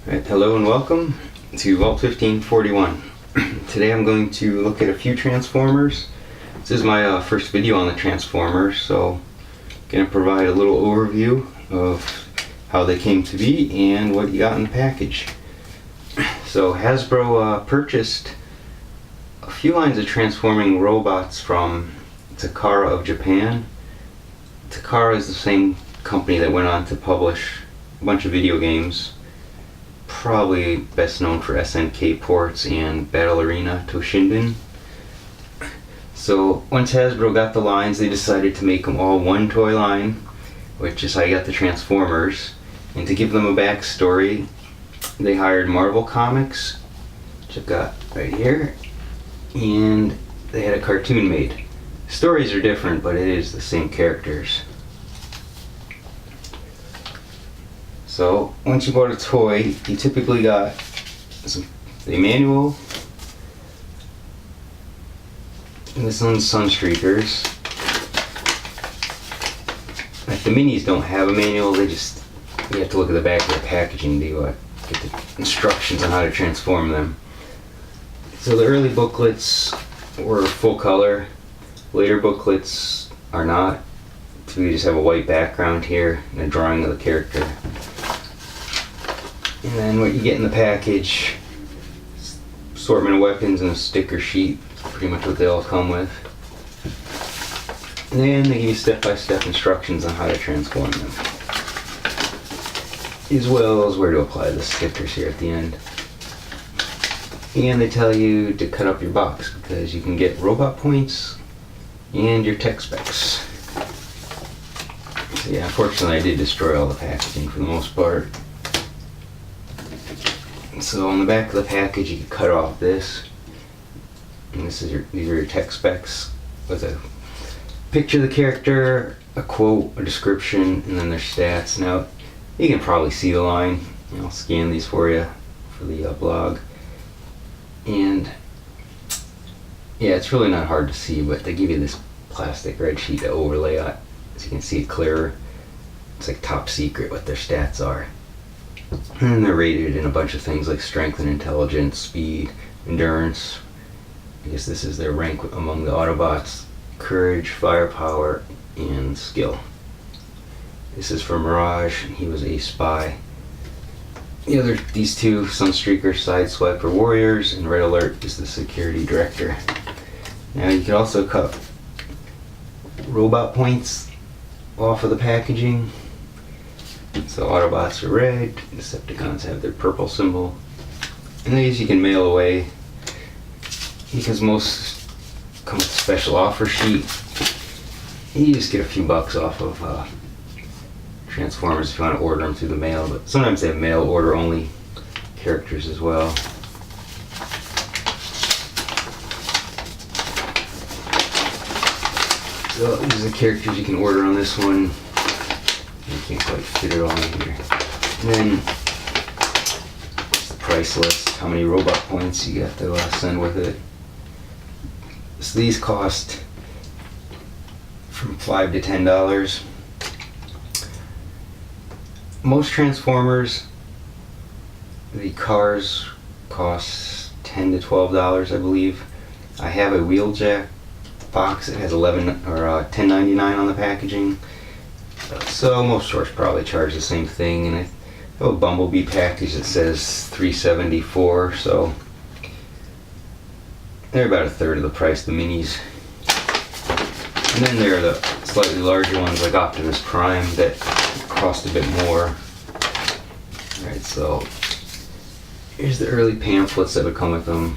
Right, hello and welcome to Vault 1541. Today I'm going to look at a few Transformers. This is my first video on the Transformers, so I'm going to provide a little overview of how they came to be and what you got in the package. So Hasbro purchased a few lines of transforming robots from Takara of Japan. Takara is the same company that went on to publish a bunch of video games, probably best known for SNK ports and Battle Arena Toshinden. So once Hasbro got the lines, they decided to make them all one toy line, which is how you got the Transformers. And to give them a backstory, they hired Marvel Comics, which I've got right here, and they had a cartoon made. Stories are different, but it is the same characters. So once you bought a toy, you typically got a manual, and this one's Sunstreakers. Like the minis don't have a manual, you have to look at the back of the packaging to get the instructions on how to transform them. So the early booklets were full color, later booklets are not. So you just have a white background here and a drawing of the character. And then what you get in the package, assortment of weapons and a sticker sheet, pretty much what they all come with. And then they give you step-by-step instructions on how to transform them, as well as where to apply the stickers here at the end. And they tell you to cut up your box because you can get robot points and your tech specs. So yeah, unfortunately I did destroy all the packaging for the most part. So on the back of the package you can cut off this, and these are your tech specs with a picture of the character, a quote, a description, and then their stats. Now you can probably see the line. I'll scan these for you for the blog. And yeah, it's really not hard to see, but they give you this plastic red sheet to overlay it so you can see it clearer. It's like top secret what their stats are. And they're rated in a bunch of things like strength and intelligence, speed, endurance. I guess this is their rank among the Autobots: courage, firepower, and skill. This is for Mirage, and he was a spy. These two, Sunstreaker, Sideswipe, are warriors, and Red Alert is the security director. Now you can also cut robot points off of the packaging. So Autobots are red, Decepticons have their purple symbol. And these you can mail away because most come with a special offer sheet. You just get a few bucks off of Transformers if you want to order them through the mail, but sometimes they have mail order only characters as well. So these are the characters you can order on this one. You can't quite fit it all in here. And then the price list, how many robot points you got to send with it. So these cost from $5 to $10. Most Transformers, the cars cost $10 to $12, I believe. I have a Wheeljack box. It has $10.99 on the packaging. So most stores probably charge the same thing, and I have a Bumblebee package that says $3.74, so they're about a third of the price of the minis. And then there are the slightly larger ones like Optimus Prime that cost a bit more. Alright, so here's the early pamphlets that would come with them.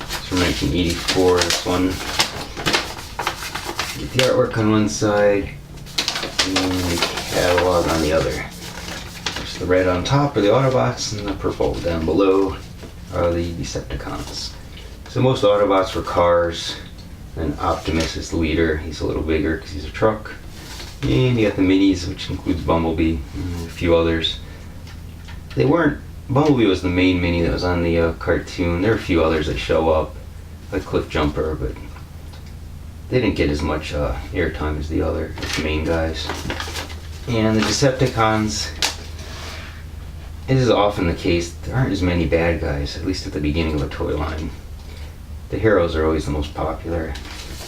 It's from 1984, this one. Get the artwork on one side, and the catalog on the other. There's the red on top are the Autobots, and the purple down below are the Decepticons. So most Autobots were cars, and Optimus is the leader. He's a little bigger because he's a truck. And you got the minis, which includes Bumblebee and a few others. Bumblebee was the main mini that was on the cartoon. There are a few others that show up, like Cliff Jumper, but they didn't get as much airtime as the main guys. And the Decepticons As is often the case, there aren't as many bad guys, at least at the beginning of a toy line. The heroes are always the most popular.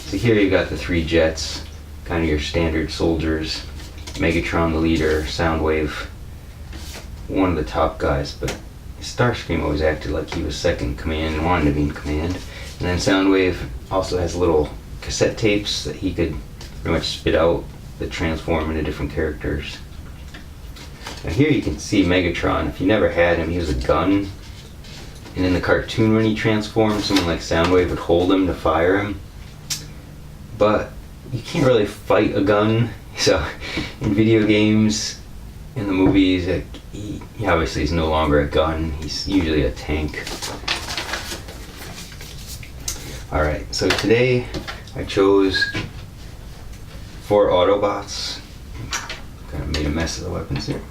So here you got the 3 jets, kind of your standard soldiers. Megatron the leader, Soundwave, one of the top guys, but Starscream always acted like he was second in command and wanted to be in command. And then Soundwave also has little cassette tapes that he could pretty much spit out that transform into different characters. Now here you can see Megatron. If you never had him, he was a gun. And in the cartoon when he transformed, someone like Soundwave would hold him to fire him. But you can't really fight a gun. So in video games, in the movies, he obviously is no longer a gun. He's usually a tank. Alright, so today I chose 4 Autobots. Kind of made a mess of the weapons here.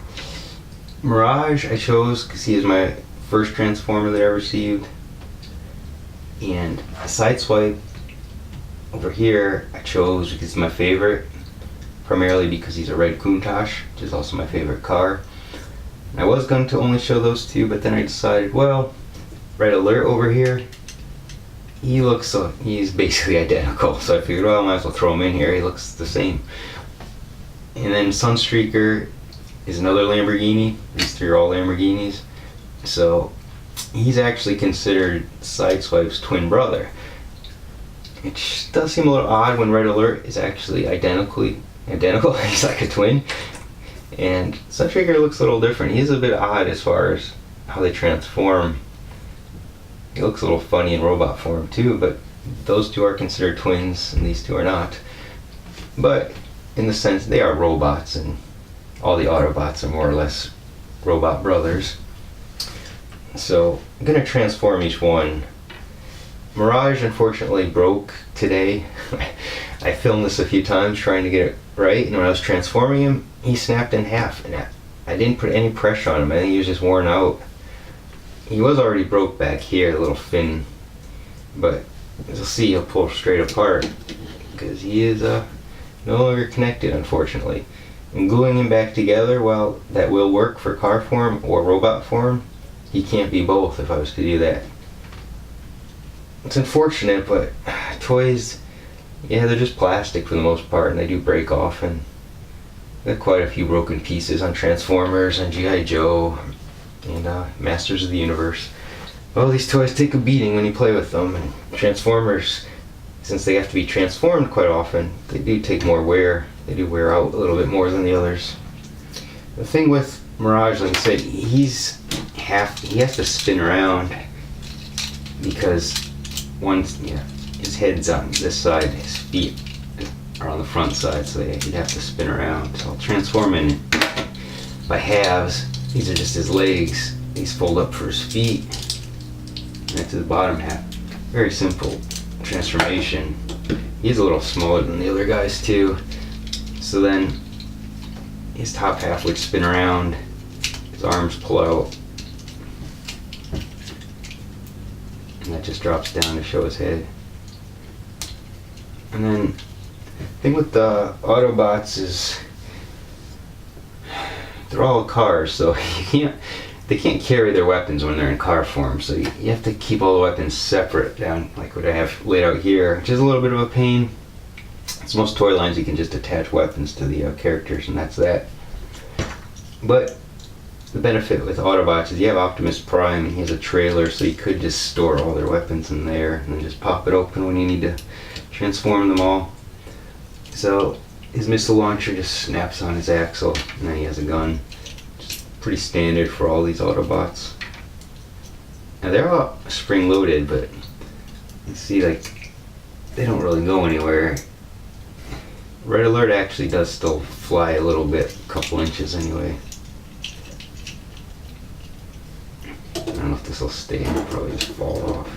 Mirage I chose because he is my first Transformer that I received. And Sideswipe over here I chose because he's my favorite. Primarily because he's a red Countach, which is also my favorite car. And I was going to only show those 2, but then I decided, well, Red Alert over here, he's basically identical. So I figured, well, I might as well throw him in here. He looks the same. And then Sunstreaker is another Lamborghini. These 3 are all Lamborghinis. So he's actually considered Sideswipe's twin brother. It does seem a little odd when Red Alert is actually identical. He's like a twin. And Sunstreaker looks a little different. He's a bit odd as far as how they transform. He looks a little funny in robot form too, but those 2 are considered twins and these 2 are not. But in the sense they are robots, and all the Autobots are more or less robot brothers. So I'm going to transform each one. Mirage unfortunately broke today. I filmed this a few times trying to get it right, and when I was transforming him, he snapped in half, and I didn't put any pressure on him. I think he was just worn out. He was already broke back here, the little fin, but as you'll see, he'll pull straight apart because he is no longer connected, unfortunately. And gluing him back together, well, that will work for car form or robot form. He can't be both if I was to do that. It's unfortunate, but toys, yeah, they're just plastic for the most part, and they do break off, and there are quite a few broken pieces on Transformers and G.I. Joe and Masters of the Universe. Well, these toys take a beating when you play with them, and Transformers, since they have to be transformed quite often, they do take more wear. They do wear out a little bit more than the others. The thing with Mirage, like I said, he has to spin around because his head's on this side, his feet are on the front side, so he'd have to spin around. So I'll transform in by halves. These are just his legs. These fold up for his feet. And that's his bottom half. Very simple transformation. He's a little smaller than the other guys too. So then his top half would spin around. His arms pull out. And that just drops down to show his head. And then the thing with the Autobots is they're all cars, so they can't carry their weapons when they're in car form, so you have to keep all the weapons separate down like what I have laid out here, which is a little bit of a pain. It's most toy lines you can just attach weapons to the characters, and that's that. But the benefit with Autobots is you have Optimus Prime, and he has a trailer, so you could just store all their weapons in there and then just pop it open when you need to transform them all. So his missile launcher just snaps on his axle, and then he has a gun. Just pretty standard for all these Autobots. Now they're all spring-loaded, but you see, like, they don't really go anywhere. Red Alert actually does still fly a little bit, a couple inches anyway. I don't know if this will stay, it'll probably just fall off.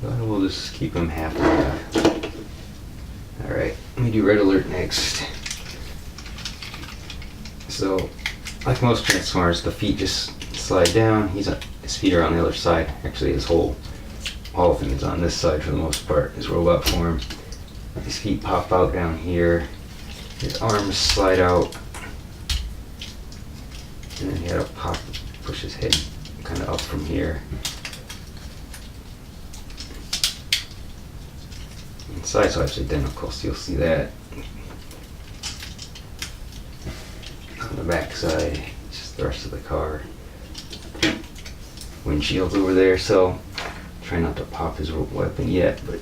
But we'll just keep them half and half. Alright, let me do Red Alert next. So, like most Transformers, the feet just slide down. His feet are on the other side. Actually, all of him is on this side for the most part, his robot form. His feet pop out down here. His arms slide out. And then you gotta push his head kind of up from here. And Sideswipe's identical, so you'll see that. On the back side, just the rest of the car. Windshield's over there, so try not to pop his weapon yet, but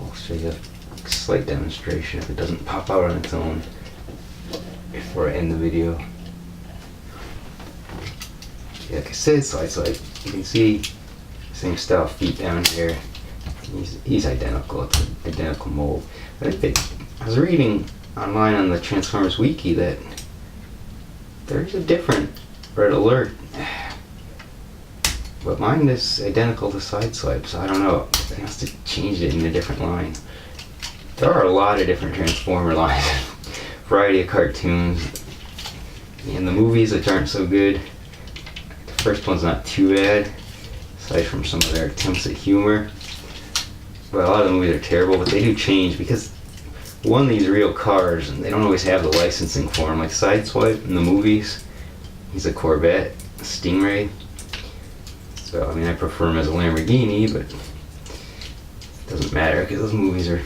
I'll show you a slight demonstration if it doesn't pop out on its own before I end the video. Yeah, like I said, Sideswipe, you can see same style feet down here. He's identical. It's an identical mold. I was reading online on the Transformers wiki that there's a different red alert, but mine is identical to Sideswipe, so I don't know. They must have changed it in a different line. There are a lot of different Transformer lines, variety of cartoons, and the movies which aren't so good. The first one's not too bad, aside from some of their attempts at humor. But a lot of the movies are terrible, but they do change because one, these real cars, and they don't always have the licensing for them. Like Sideswipe in the movies, he's a Corvette, a Stingray. So, I mean, I prefer him as a Lamborghini, but it doesn't matter because those movies are,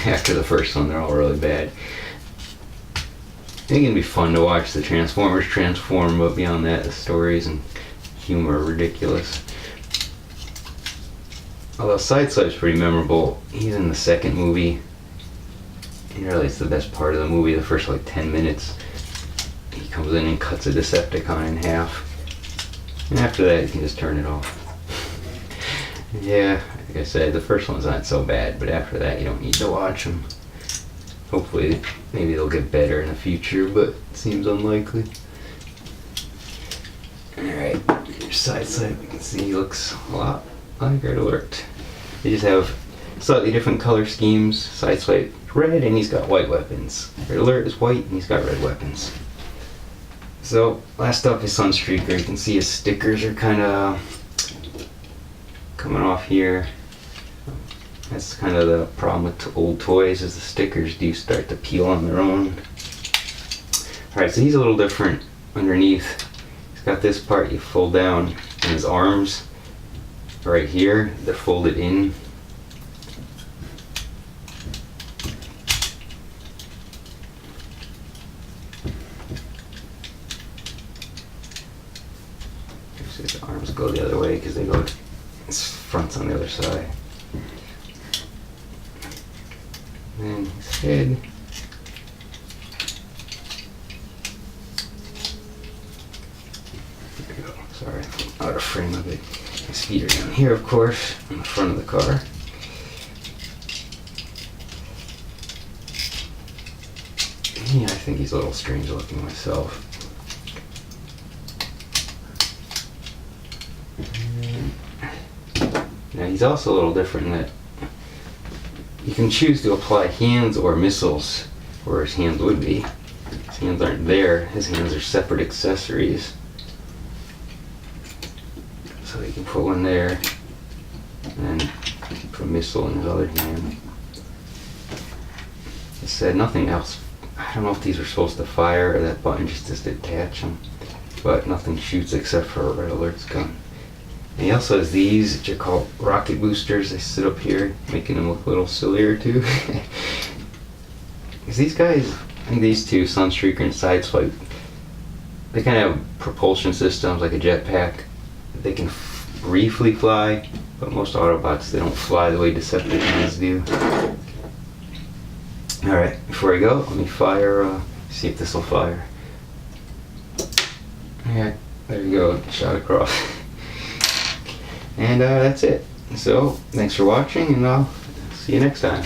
after the first one, they're all really bad. It can be fun to watch the Transformers transform, but beyond that, the stories and humor are ridiculous. Although Sideswipe's pretty memorable, he's in the second movie. And really, it's the best part of the movie, the first like 10 minutes. He comes in and cuts a Decepticon in half. And after that, you can just turn it off. Yeah, like I said, the first one's not so bad, but after that, you don't need to watch them. Hopefully, maybe they'll get better in the future, but it seems unlikely. Alright, here's Sideswipe. You can see he looks a lot like Red Alert. They just have slightly different color schemes. Sideswipe red and he's got white weapons. Red Alert is white and he's got red weapons. So last up is Sunstreaker. You can see his stickers are kind of coming off here. That's kind of the problem with old toys, is the stickers do start to peel on their own. Alright, so he's a little different underneath. He's got this part you fold down, and his arms right here, they're folded in. His arms go the other way because they go, his front's on the other side. And his head. There we go. Sorry, I'm out of frame of it. His feet are down here, of course, on the front of the car. Yeah, I think he's a little strange looking myself. Now he's also a little different in that you can choose to apply hands or missiles where his hands would be. His hands aren't there, his hands are separate accessories. So you can put one there and put a missile in his other hand. It said nothing else. I don't know if these are supposed to fire or that button just to detach them, but nothing shoots except for a Red Alert's gun. And he also has these, which are called rocket boosters. They sit up here, making them look a little sillier too. Because these guys, I think these two, Sunstreaker and Sideswipe, they kind of have propulsion systems like a jetpack. They can briefly fly, but most Autobots, they don't fly the way Decepticons do. Alright, before I go, let me fire, see if this will fire. Alright, there you go, shot across. And that's it. So, thanks for watching, and I'll see you next time.